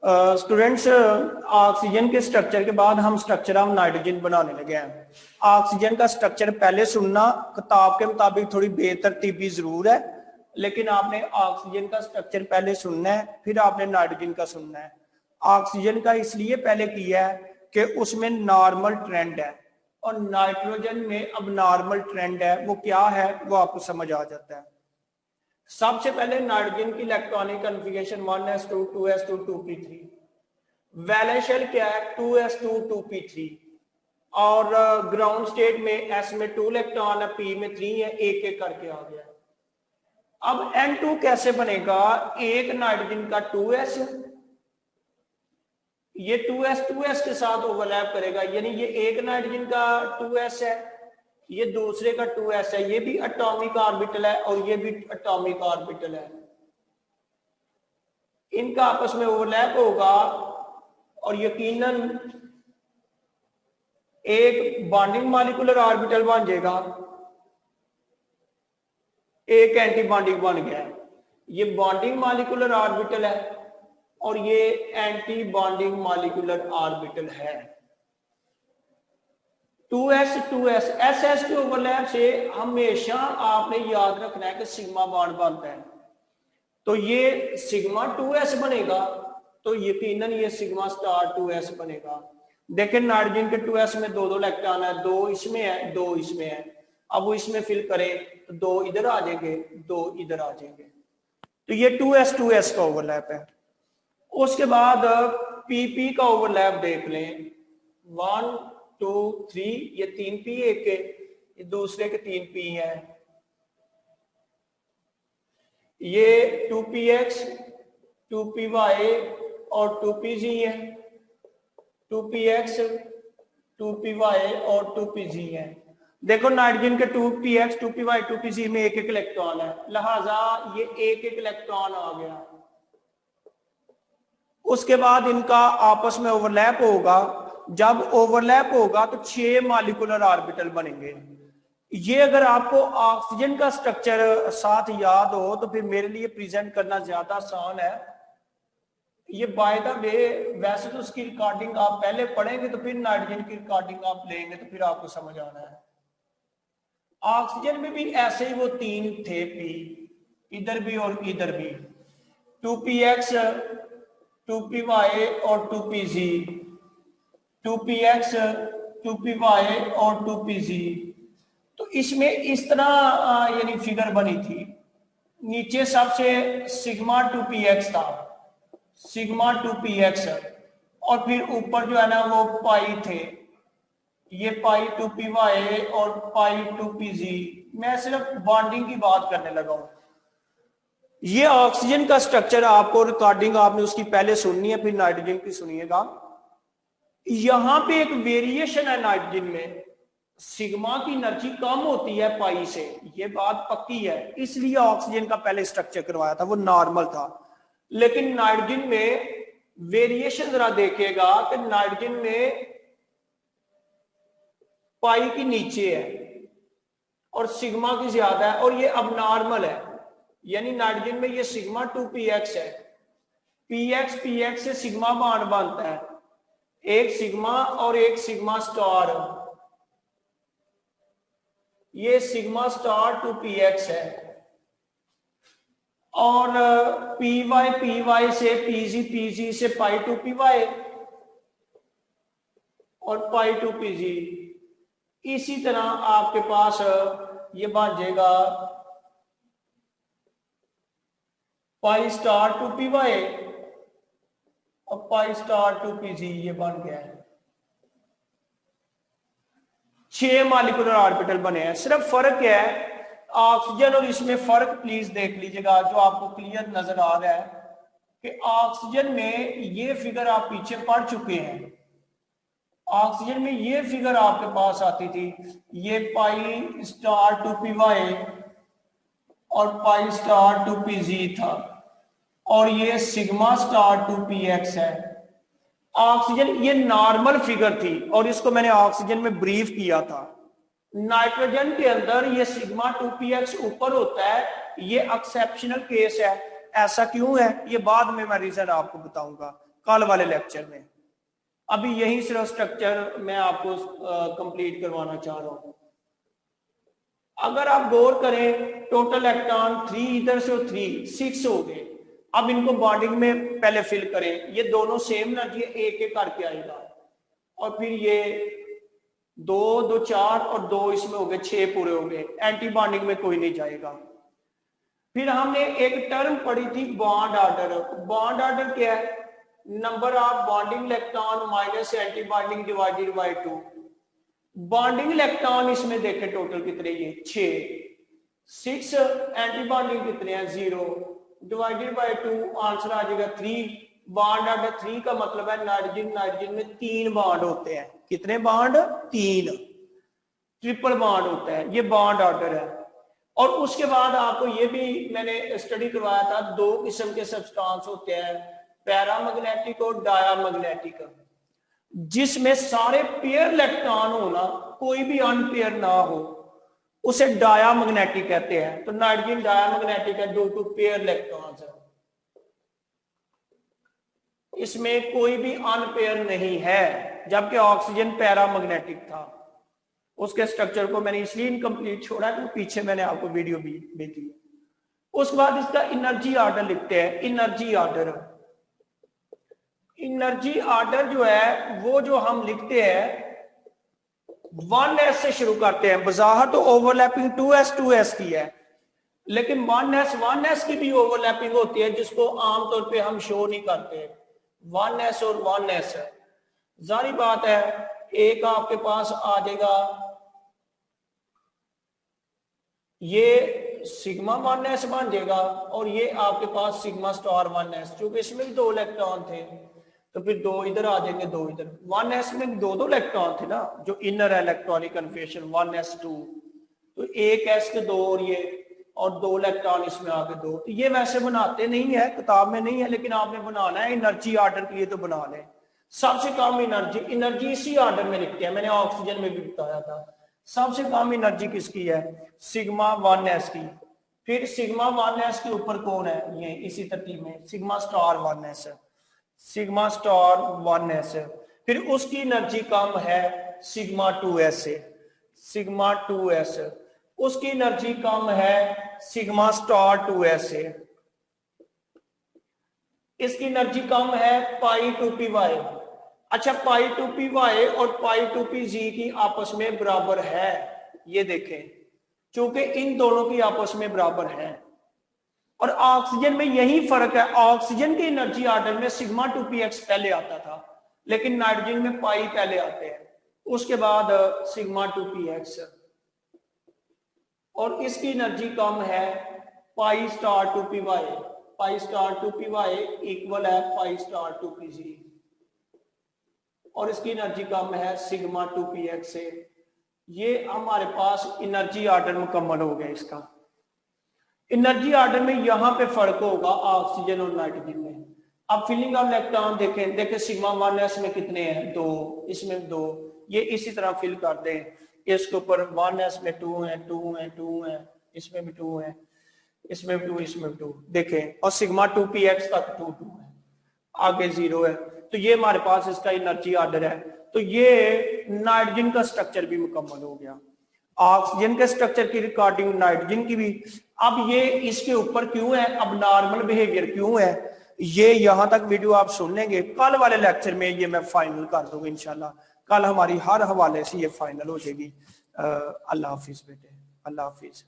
Students, oxygen के structure के बाद हम स्ट्रक्चर ऑफ नाइट्रोजन बनाने लगे हैं। ऑक्सीजन का स्ट्रक्चर पहले सुनना किताब के मुताबिक थोड़ी बेतरतीबी जरूर है, लेकिन आपने ऑक्सीजन का स्ट्रक्चर पहले सुनना है, फिर आपने नाइट्रोजन का सुनना है। ऑक्सीजन का इसलिए पहले किया है कि उसमें नॉर्मल ट्रेंड है और नाइट्रोजन में अब नॉर्मल ट्रेंड है। वो क्या है वो आपको समझ आ जाता है। सबसे पहले नाइट्रोजन की electronic configuration 1s2 2s2 2p3। Valence shell क्या है 2s2 2p3 और ग्राउंड स्टेट में s में 2 इलेक्ट्रॉन है, p में 3 है, एक एक करके आ गया। अब n2 कैसे बनेगा? एक नाइट्रोजन का 2s, ये 2s के साथ ओवरलैप करेगा, यानी ये एक नाइट्रोजन का 2s है, ये दूसरे का 2s है, ये भी एटॉमिक ऑर्बिटल है और ये भी एटॉमिक ऑर्बिटल है। इनका आपस में ओवरलैप होगा और यकीनन एक बॉन्डिंग मॉलिक्यूलर ऑर्बिटल बन जाएगा, एक एंटी बॉन्डिंग बन गया है। ये बॉन्डिंग मॉलिक्यूलर ऑर्बिटल है और ये एंटी बॉन्डिंग मॉलिक्यूलर ऑर्बिटल है। 2s ss के ओवरलैप से हमेशा आपने याद रखना है कि सिग्मा बॉन्ड बनता है, तो ये सिग्मा 2s बनेगा, तो यकीनन ये सिग्मा स्टार 2s बनेगा। देखें नाइट्रोजन के 2s में दो इलेक्ट्रॉन है, 2 इसमें है, 2 इसमें है। अब वो इसमें फिल करें तो 2 इधर आ जाएंगे, 2 इधर आ जाएंगे, तो ये 2s का ओवरलैप है। उसके बाद pp का ओवरलैप देख लें, 1 2 3, ये 3p एक के, ये दूसरे के 3p है, ये 2px 2py और 2pz है, 2px 2py और 2pz है। देखो नाइट्रोजन के 2px 2py 2pz में एक एक इलेक्ट्रॉन है, लिहाजा ये एक एक इलेक्ट्रॉन आ गया। उसके बाद इनका आपस में ओवरलैप होगा, जब ओवरलैप होगा तो 6 मॉलिक्यूलर ऑर्बिटल बनेंगे। ये अगर आपको ऑक्सीजन का स्ट्रक्चर साथ याद हो तो फिर मेरे लिए प्रेजेंट करना ज्यादा आसान है। ये बाय द वे वैसे तो उसकी रिकॉर्डिंग आप पहले पढ़ेंगे तो फिर नाइट्रोजन की रिकॉर्डिंग आप लेंगे तो फिर आपको समझ आना है। ऑक्सीजन में भी ऐसे ही वो 3 थे p, इधर भी और इधर भी, 2px 2py और 2pz, 2px 2py और 2pz। तो इसमें इस तरह यानी फिगर बनी थी, नीचे सबसे सिग्मा 2px था, सिग्मा 2px, और फिर ऊपर जो है ना वो पाई थे, ये पाई 2py और पाई 2pz। मैं सिर्फ बॉन्डिंग की बात करने लगा हूं। ये ऑक्सीजन का स्ट्रक्चर आपको रिकॉर्डिंग आपने उसकी पहले सुननी है, फिर नाइट्रोजन की सुनिएगा। यहां पे एक वेरिएशन है नाइट्रोजन में, सिग्मा की एनर्जी कम होती है पाई से, ये बात पक्की है, इसलिए ऑक्सीजन का पहले स्ट्रक्चर करवाया था, वो नॉर्मल था। लेकिन नाइट्रोजन में वेरिएशन जरा देखिएगा कि नाइट्रोजन में पाई की नीचे है और सिग्मा की ज्यादा है, और ये अब नॉर्मल है, यानी नाइट्रोजन में ये सिग्मा 2px है, px से सिग्मा बॉन्ड बनता है, एक सिग्मा और एक सिग्मा स्टार, ये सिग्मा स्टार 2px है, और py से pz से पाई 2py और पाई 2pz। इसी तरह आपके पास ये बन जाएगा पाई स्टार 2py और पाई स्टार 2pz, ये बन गया है। 6 मॉलिक्यूलर ऑर्बिटल बने हैं। सिर्फ फर्क है ऑक्सीजन और इसमें, फर्क प्लीज देख लीजिएगा जो आपको क्लियर नजर आ रहा है कि ऑक्सीजन में ये फिगर आप पीछे पढ़ चुके हैं, ऑक्सीजन में ये फिगर आपके पास आती थी, ये पाई स्टार 2py और पाई स्टार 2pz था, और ये सिग्मा स्टार 2px है। ऑक्सीजन ये नॉर्मल फिगर थी और इसको मैंने ऑक्सीजन में ब्रीफ किया था। नाइट्रोजन के अंदर ये सिग्मा 2px ऊपर होता है, ये एक्सेप्शनल केस है। ऐसा क्यों है ये बाद में मैं रीजन आपको बताऊंगा। कल वाले लेक्चर में। अभी यही सिर्फ स्ट्रक्चर मैं आपको कंप्लीट करवाना चाह रहा हूं। अगर आप गौर करें, टोटल इलेक्ट्रॉन 3 इधर से 3 6 हो गए। अब इनको बॉन्डिंग में पहले फिल करें, ये दोनों सेम एनर्जी एक एक करके आएगा, और फिर ये 2 2 4 और 2 इसमें हो गए 6 पूरे हो गए, एंटी बॉन्डिंग में कोई नहीं जाएगा। फिर हमने एक टर्म पढ़ी थी बॉन्ड ऑर्डर। बॉन्ड ऑर्डर क्या है? Number of bonding electron minus anti bonding divided by 2। Bonding electron इसमें देखे टोटल कितने, ये 6 एंटी बॉन्डिंग कितने हैं 0 डिवाइडेड बाय 2, आंसर आ जाएगा 3। बॉन्ड ऑर्डर 3 का मतलब है नाइट्रोजन नाइट्रोजन में 3 बॉन्ड होते हैं। कितने बॉन्ड? 3, ट्रिपल बॉन्ड होता है, ये बॉन्ड ऑर्डर है। और उसके बाद आपको ये भी मैंने स्टडी करवाया था, 2 किस्म के सब्सटेंस होते हैं, पैरामैग्नेटिक और डायामैग्नेटिक, जिसमें सारे पेयर इलेक्ट्रॉन होना, कोई भी अनपेयर ना हो, उसे डायामैग्नेटिक कहते हैं। तो नाइट्रोजन डायामैग्नेटिक है ड्यू टू पेयर इलेक्ट्रॉन्स, इसमें कोई भी अनपेयर नहीं है, जबकि ऑक्सीजन पैरामैग्नेटिक था। उसके स्ट्रक्चर को मैंने इसलिए इनकम्प्लीट छोड़ा कि पीछे मैंने आपको वीडियो भी दी। उसके बाद इसका एनर्जी ऑर्डर लिखते हैं। एनर्जी ऑर्डर, एनर्जी ऑर्डर जो है वो जो हम लिखते हैं 1s से शुरू करते हैं। बजाहर तो ओवरलैपिंग 2s की है, लेकिन 1s की भी ओवरलैपिंग होती है, जिसको आमतौर पे हम शो नहीं करते। 1s और 1s, जारी बात है, एक आपके पास आ जाएगा ये सिग्मा 1s बन जाएगा, और ये आपके पास सिग्मा स्टार 1s, क्योंकि इसमें भी 2 इलेक्ट्रॉन थे, तो फिर 2 इधर आ जाएंगे 2 इधर। 1s में 2 इलेक्ट्रॉन थे ना, जो इनर इलेक्ट्रॉनिक कन्फर्मेशन 1s2, तो एक s के 2 और ये, और 2 इलेक्ट्रॉन इसमें आगे 2। तो ये वैसे बनाते नहीं है, किताब में नहीं है, लेकिन आपने बनाना है एनर्जी ऑर्डर के लिए तो बना लें। सबसे कम एनर्जी, एनर्जी इसी ऑर्डर में लिखते हैं, मैंने ऑक्सीजन में भी बताया था। सबसे कम एनर्जी किसकी है? सिग्मा 1s की। फिर सिग्मा 1s के ऊपर कौन है? ये इसी तरतीब में sigma star 1s, sigma star 1s। फिर उसकी एनर्जी कम है सिग्मा 2s से, सिग्मा 2s। उसकी एनर्जी कम है सिग्मा स्टार 2s से। इसकी एनर्जी कम है पाई 2py। अच्छा, पाई 2py और पाई 2pz की आपस में बराबर है, ये देखें, क्योंकि इन दोनों की आपस में बराबर है। और ऑक्सीजन में यही फर्क है, ऑक्सीजन की एनर्जी ऑर्डर में सिग्मा 2px पहले आता था, लेकिन नाइट्रोजन में पाई पहले आते हैं, उसके बाद सिग्मा 2px। और इसकी एनर्जी कम है pi star 2py। Pi star 2py equal है पाई स्टार 2pz, और इसकी एनर्जी कम है सिग्मा 2px से। ये हमारे पास एनर्जी ऑर्डर मुकम्मल हो गया। इसका एनर्जी ऑर्डर में यहां पे फर्क होगा ऑक्सीजन और नाइट्रोजन में। अब फिलिंग ऑफ इलेक्ट्रॉन देखें सिग्मा 1s में कितने हैं? 2, इसमें 2। ये इसी तरह फिल कर दें, इसके ऊपर 1s में 2 है, 2 है, 2 है, इसमें भी 2 है, इसमें भी 2, इसमें भी 2 देखें, और सिग्मा 2px तक 2 2 है, आगे 0 है। तो ये हमारे पास इसका एनर्जी ऑर्डर है। तो ये नाइट्रोजन का स्ट्रक्चर भी मुकम्मल हो गया, ऑक्सीजन के स्ट्रक्चर की रिकॉर्डिंग, नाइट्रोजन की भी। अब ये इसके ऊपर क्यों है, अब नॉर्मल बिहेवियर क्यों है, ये यहां तक वीडियो आप सुन लेंगे। कल वाले लेक्चर में ये मैं फाइनल कर दूंगा इंशाल्लाह। कल हमारी हर हवाले से ये फाइनल हो जाएगी। अल्लाह हाफिज बेटे, अल्लाह हाफिज।